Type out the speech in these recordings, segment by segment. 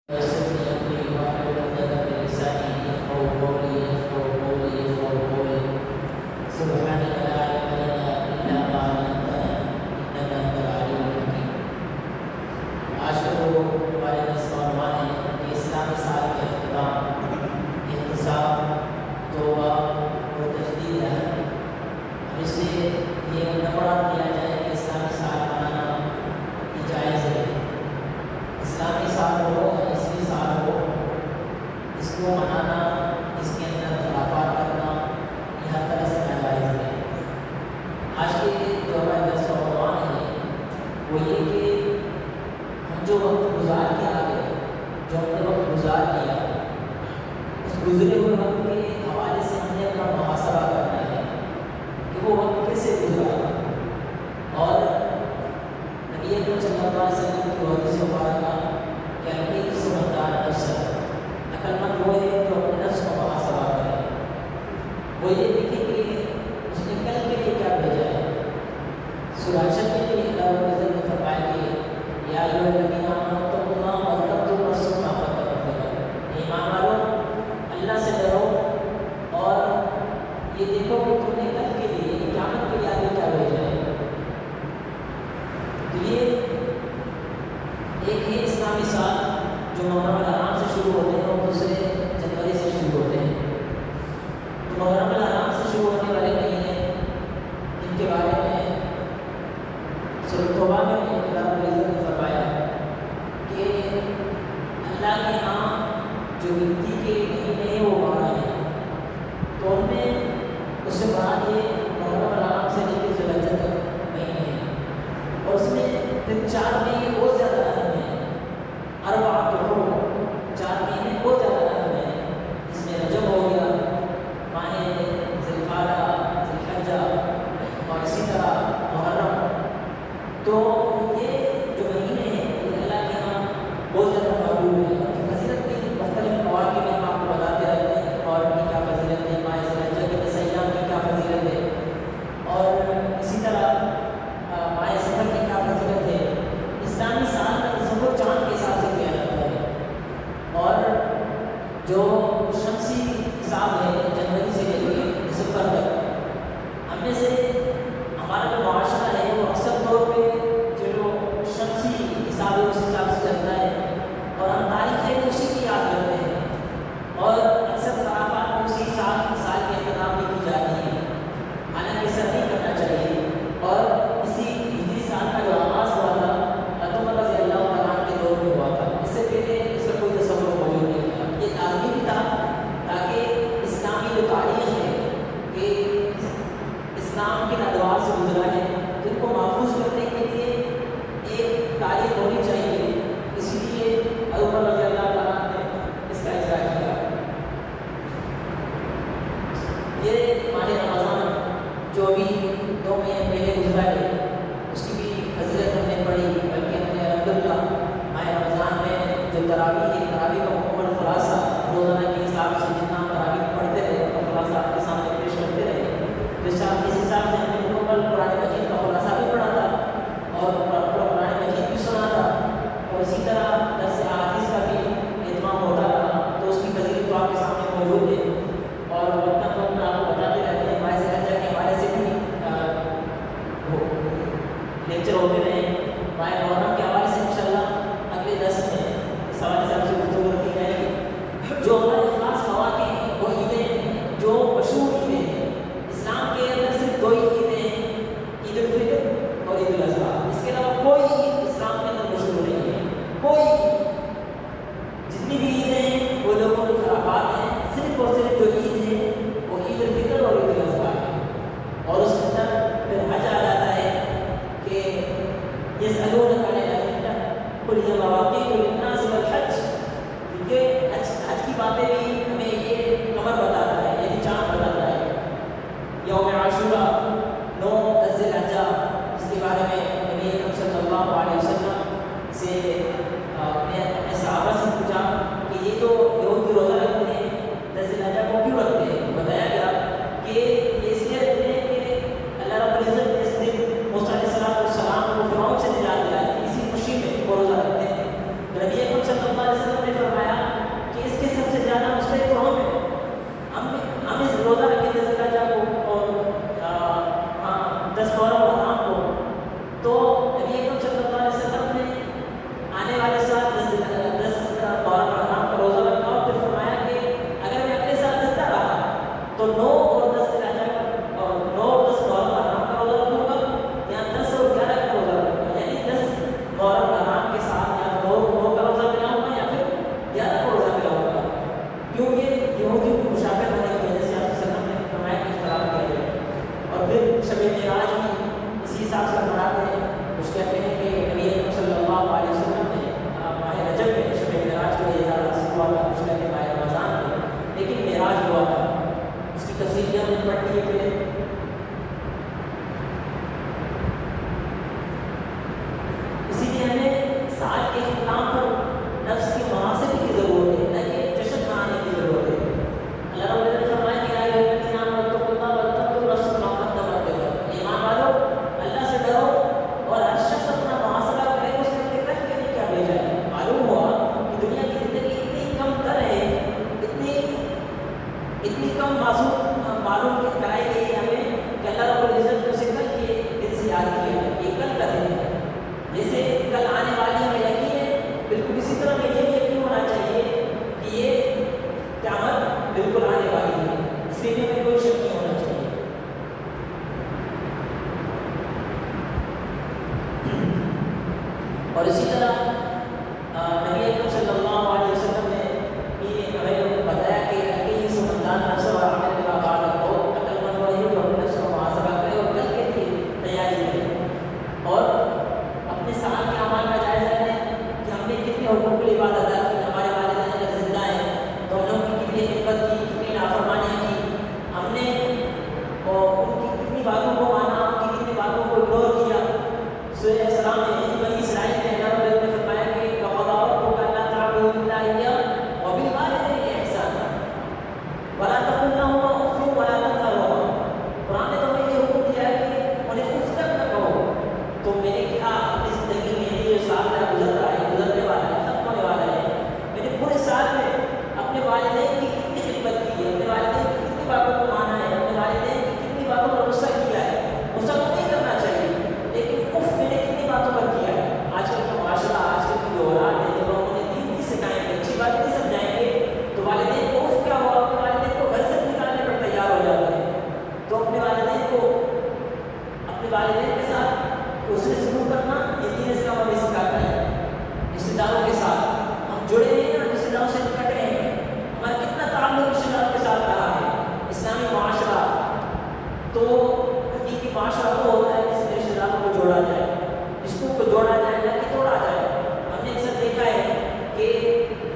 ويسر لي امري واحلل عقدة من لساني يفقهوا قولي سبحانك لا علم لنا الا ما علمتنا انك انت العليم الحكيم. آج کا جو ہمارے درس کا عنوان ہے کہ اسلامی سال کا اختتام، احتساب، توبہ اور تجدید ہے. اور اس سے یہ نمبر کیا جائے کہ اسلامی سال منانا یہ جائز ہے. اسلامی سال ہو یا عیسوی سال ہو، اس کو منانا، اس کے اندر خلافات کرنا یہ ہر طرح سے ناجائز ہے. آج کے جو ہمارے درس کا عنوان ہے وہ یہ کہ ہم جو وقت گزار کے آ گئے، جو ہم نے وقت گزار لیا، اس گزرے ہوئے وقت کے حوالے سے ہم نے اپنا محاسبہ کرنا ہے کہ وہ وقت کیسے گزرا. اور نبی اکرم صلی اللہ علیہ وسلم کی حدیث مبارکہ کہ القیس سمجھدار نفس ہے، عقل مند وہ ہے جو اپنے نفس کو محاسبہ کرے، وہ یہ دیکھے کہ اس نے کل کے لیے کیا بھیجا ہے. سورہ حشر کے لیے اللہ رب العزت نے فرمایا کہ یا ایھا الذین آمنوا اتقوا اللہ ولتنظر نفس ما قدمت لغد. ایمان والو، اللہ سے ڈرو اور یہ دیکھو کہ تم نے کل کے لیے، قیامت کے لیے آگے کیا بھیجا ہے. تو یہ ایک ہے اسلامی سال جو محرم الحرام سے شروع ہوتے ہیں اور دوسرے جنوری سے شروع ہوتے ہیں. تو محرم الحرام سے شروع ہونے والے مہینے ان کے بارے میں سورۃ توبہ میں اللہ رب العزت نے فرمایا کہ اللہ کے ہاں جو گنتی کے مہینے ہیں وہ 12 ہیں. تو ان میں اس سے بعد یہ محرم الحرام سے لے کے ذوالحجہ تک مہینے ہیں، اور اس میں پھر 4 مہینے بہت زیادہ اہم ہیں. اربعۃ حرم، 4 مہینے بہت زیادہ اہم ہیں، جس میں رجب ہو گیا، ماہ ذی القعدہ، ذی الحجہ، اور اسی طرح محرم. تو یہ جو مہینے ہیں یہ اللہ کے یہاں بہت زیادہ محبوب ہیں. ان کی فضیلت بھی مختلف مواقع میں ہم آپ کو بتاتے رہتے ہیں اور ان کی کیا فضیلت ہے، ماہ ذی الحجہ کے 10 ایام کی کیا فضیلت ہے، اور اسی طرح ماہ سفر کی کیا فضیلت ہے. اسلامی سال کا تصور چاند کے حساب سے کیا جاتا ہے، اور جو شمسی حساب ہے جنوری سے لے کے دسمبر تک، ہم میں سے ہمارا جو معاشرہ ہے وہ اکثر طور پہ جو شمسی حساب ہے اس حساب سے چلتا ہے، اور ہم تاریخیں بھی اسی کی یاد کرتے ہیں، اور اکثر خرافات میں اسی سال کے اختتام بھی کی جاتی ہیں. حالانکہ ایسا نہیں کرنا چاہیے. اور اسی ہجری سال کا جو آغاز ہوا تھا عمر رضی اللہ عنہ کے دور میں ہوا تھا. اس سے پہلے اس کا کوئی تصور موجود نہیں تھا. یہ لازمی بھی تھا تاکہ اسلامی جو تاریخ ہے کہ اسلام کے ادوار سے گزرا ہے تو ان کو محفوظ کرنے کے لیے ایک تاریخ ہونی چاہیے. اسی لیے عمر رضی اللہ عنہ نے اس کا اجرا کیا. یہ ماہ رمضان جو بھی 2 مہینے پہلے گزرا ہے اس کی بھی فضیلت ہم نے پڑھی، بلکہ ہم نے الحمدللہ ماہ رمضان میں جو تراویح ہے، تراویح کا مکمل خلاصہ روزانہ کے حساب سے جتنا ہم تراویح پڑھتے رہے اس کا خلاصہ آپ کے سامنے پیش کرتے رہے. تو اس حساب سے ہم نے مکمل قرآن مجید کا خلاصہ بھی پڑھا تھا اور قرآن مجید بھی سنا تھا، اور اسی طرح درس احادیث کا بھی اہتمام ہوتا رہا. تو اس کی فضیلت تو آپ کے سامنے موجود ہے، اور وقتاً فوقتاً آپ کو بتاتے رہتے ہیں. ماہ ذی الحجہ کے حوالے سے بھی لیکچر ہوتے رہے. ماہ محرم کے حوالے سے انشاءاللہ اگلے درس میں اس حوالے سے آپ سے گفتگو کی جائے گی. جو ہمارے خاص مواقع ہیں وہ عیدیں ہیں، جو مشہور عیدیں ہیں. اسلام کے اندر صرف 2 ہی عیدیں ہیں، عید الفطر اور عید الاضحیٰ. اس کے علاوہ کوئی عید اسلام کے اندر مشہور نہیں ہے. کوئی جتنی بھی عیدیں ہیں وہ لوگوں کی خرافات ہیں. صرف اور صرف جو عید ہے وہ عید الفطر اور عید الاضحیٰ ہے. اور اس کے اندر پھر حج آ جاتا ہے کہ یسألونک عن الأهلة قل هي مواقیت للناس والحج. کیونکہ حج کی باتیں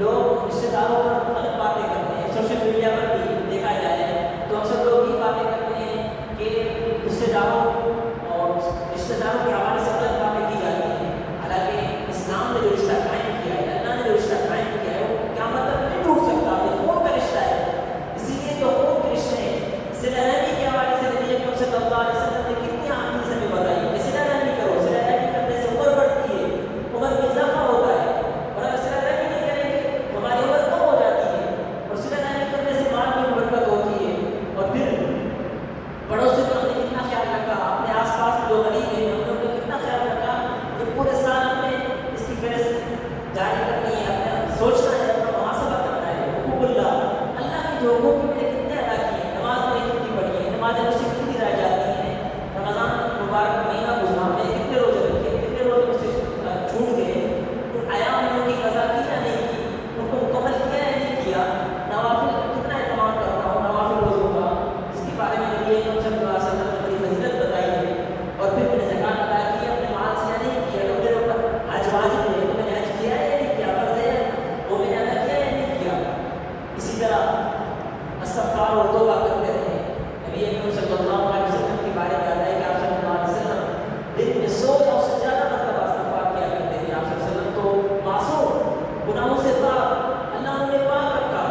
لوگ رشتے داروں پر غلط باتیں کرتے ہیں. سوشل میڈیا پر بھی دیکھا جائے تو اکثر لوگ یہ باتیں کرتے ہیں کہ رشتے داروں کے حوالے سے غلط باتیں کی جاتی ہیں. حالانکہ اسلام نے جو رشتہ قائم کیا ہے, اللہ نے جو رشتہ قائم کیا ہے, وہ کیا مطلب نہیں ٹوٹ سکتا. یہ خون کا رشتہ ہے. اسی لیے جو خون کے رشتے ہیں, صلہ رحمی کے حوالے سے نبی اکرم صلی اللہ علیہ وسلم نے کتنی احادیث ہمیں بتائی کہ صلہ رحمی کرو. صلہ رحمی کرنے سے عمر بڑھتی ہے, عمر میں اضافہ ہوتا ہے. اور اگر صلہ رحمی نہیں کریں گے تو ہماری عمر کم ہو جاتی ہے, اور صلہ رحمی کرنے سے مال میں برکت ہوتی ہے. اور پھر پڑوسی کا ہم نے کتنا خیال رکھا, اپنے آس پاس جو غریب ہیں ہم نے ان کا کتنا خیال رکھا. یہ پورے سال ہم نے اس کی فہرست جاری کرنی ہے, اپنا سوچنا ہے, اپنا محاسبہ کرنا ہے. حقوق اللہ کے جو حقوق میں نے کتنے ادا کیے ہیں, نماز میں نے کتنی پڑھی ہے, نماز مسجد کتنی رہ جاتی ہیں, رمضان مبارک مہینہ گزرا میں نے کتنے روزے رکھے, کتنے روزے مجھ سے چھوٹ گئے, ان آیام میں کی قضا کی یا نہیں کی, ان کو مکمل کیا یا نہیں کیا, نوافل کتنا اہتمام کرتا ہوں نوافل روزوں کا, اس کے بارے میں نبی اکرم صلی اللہ علیہ وسلم نے بڑی فضیلت بتائی ہے. اور پھر میں نے زکات ادا کی ہے اپنے مال سے یا نہیں کیا, تو میرے اوپر حج واجب ہے تو میں نے حج کیا یا نہیں کیا, فرض ہے وہ میں نے ادا کیا یا نہیں کیا. اسی طرح استغفار اور توبہ کرتے رہے. نبی اکرم صلی اللہ علیہ وسلم کے بارے میں آتا ہے کہ آپ صلی اللہ علیہ وسلم دن میں 100 یا اس سے زیادہ مرتبہ استغفار کیا کرتے تھے. آپ صلی اللہ علیہ وسلم تو معصوم, گناہوں سے پاک, اللہ نے پاک رکھا,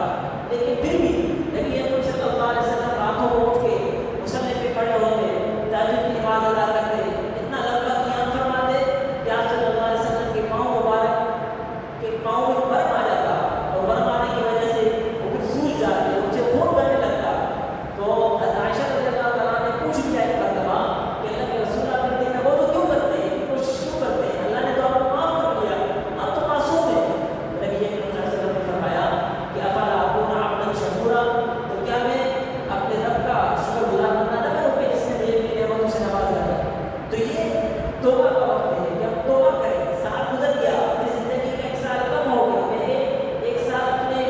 لیکن پھر بھی نبی اکرم صلی اللہ علیہ وسلم راتوں کو اٹھ کے مصلی پہ کھڑے ہوتے, تہجد کی نماز ادا کرتے, اتنا لمبا قیام فرماتے کہ آپ صلی اللہ علیہ وسلم کے پاؤں مبارک کے پاؤں میں ورم آ جاتا, اور ورم آنے کی وجہ سے وہ کچھ سوج جاتے, ان سے خون بہنے لگتا. تو حضرت عائشہ رضی اللہ تعالیٰ نے پوچھ لیا ایک مرتبہ کہ اللہ کے رسول آپ نے دیکھا وہ تو کیوں کرتے ہیں, کوشش کیوں کرتے ہیں, اللہ نے تو آپ کو معاف کر دیا, آپ تو معصوم ہیں. نبی اکرم صلی اللہ علیہ وسلم نے فرمایا کہ افلا اکون عبدا شکورا, تو کیا میں اپنے رب کا شکر گزار بننا نہ کروں کہ جس نے مجھے اپنی نعمتوں سے نوازا ہے. تو یہ توبہ کا وقت ہے کہ ہم توبہ کریں. سال گزر گیا, اپنی زندگی کا ایک سال کم ہو گیا, میں ایک سال اپنے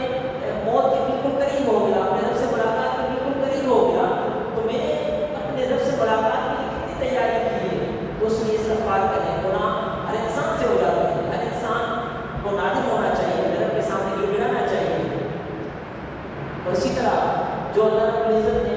موت کے بالکل قریب ہو گیا, اپنے رب سے ملاقات کے بالکل قریب ہو گیا, تو میں نے اپنے رب سے ملاقات کے لیے کتنی تیاری کی ہے. تو اس لیے استغفار کریں. گناہ ہر انسان سے ہو جاتے ہیں, ہر انسان کو نادم ہونا چاہیے, اپنے رب کے سامنے گڑگڑانا چاہیے. اور اسی طرح جو اللہ رب العزت نے